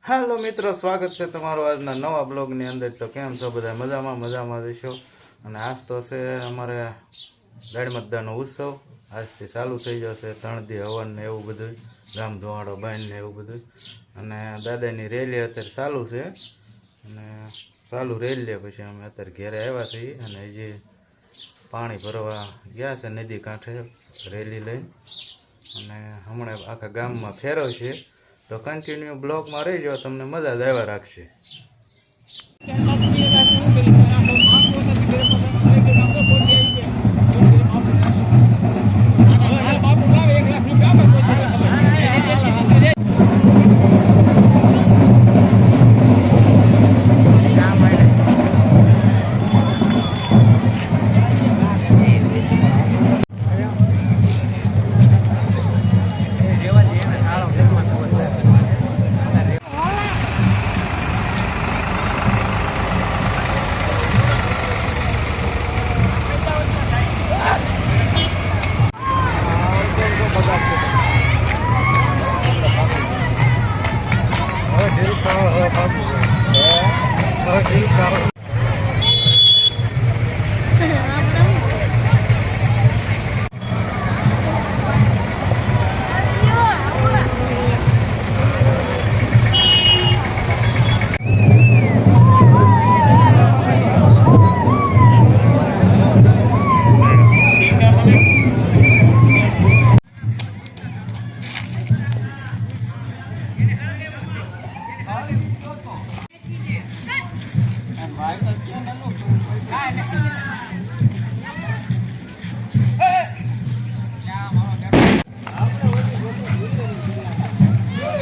હાલો મિત્રો, સ્વાગત છે તમારું આજના નવા બ્લોગની અંદર। તો કેમ છો બધા? મજામાં રહીશો। અને આજ તો છે અમારે દાડમતદાનો ઉત્સવ। આજથી ચાલુ થઈ જશે 3 દી હવન ને એવું બધું, ગામ ધોવાડો બાંધ ને એવું બધું। અને દાદાની રેલી અત્યારે ચાલુ છે અને ચાલુ રેલી પછી અમે અત્યારે ઘેરે આવ્યા છીએ અને જે પાણી ભરવા ગયા છે નદી કાંઠે રેલી લઈ। અને હમણાં આખા ગામમાં ફેરવ છે। તો કન્ટિન્યુ બ્લોગમાં રહીજો, તમને મજા જ આવ્યા રાખશે।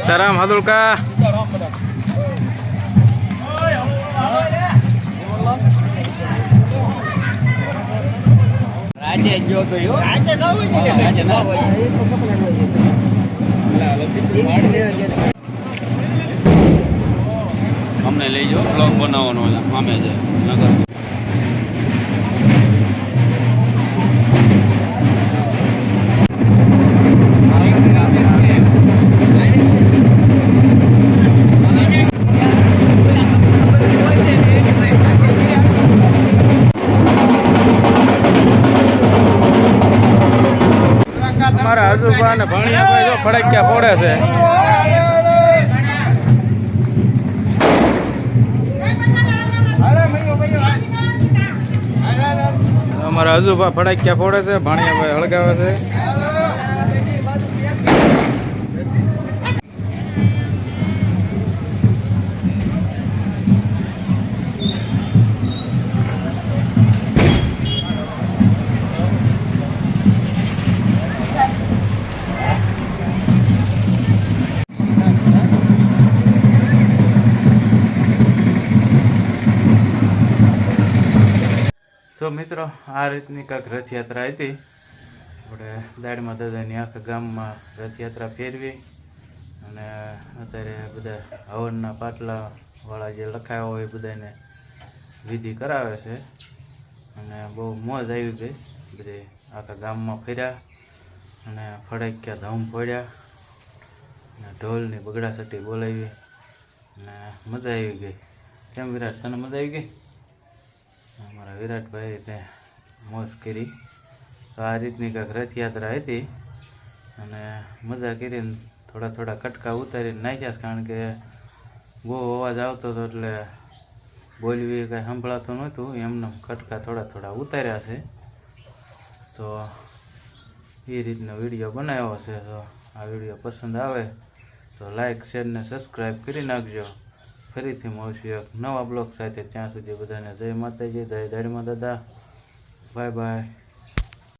सीताराम हादुलका રાજે જો તો યો રાજે ન હોય ને રાજે ન હોય એ તો કપડા ન હોય અમને લઈ જાઓ બ્લોગ બનાવવાનો સામે છે નગર। અમારા આજુબા ને ભણિયા ભાઈ જો ફડક્યા ફોડે છે। અમારા આજુબા ફડક્યા ફોડે છે, ભણિયા ભાઈ હળગાવે છે। તો મિત્રો, આ રીતની કાંઈક રથયાત્રા હતી। આપણે દાડમાં દાદાની આખા ગામમાં રથયાત્રા ફેરવી અને અત્યારે બધા હવનના પાટલા વાળા જે લખાયા હોય એ બધાને વિધિ કરાવે છે અને બહુ મોજ આવી ગઈ। બધે આખા ગામમાં ફર્યા અને ફડક્યા ધમ ફોડ્યા અને ઢોલની બગડાસટી બોલાવી અને મજા આવી ગઈ। કેમ વિરાટ, તને મજા આવી ગઈ? અમારા વિરાટભાઈ તે મોજ કરી। તો આ રીતની કાંઈક રથયાત્રા હતી અને મજા કરીને થોડા કટકા ઉતારીને નાખ્યા, કારણ કે બહુ અવાજ આવતો હતો એટલે બોલવી કાંઈ સંભળાતું નહોતું, એમને કટકા થોડા ઉતાર્યા છે। તો એ રીતનો વિડીયો બનાવ્યો છે। તો આ વિડીયો પસંદ આવે તો લાઈક, શેર ને સબસ્ક્રાઈબ કરી નાખજો। ફરીથી મળશું એક નવા બ્લોગ સાથે। ત્યાં સુધી બધાને જય માતાજી, જય દાડમાં દાદા, બાય બાય।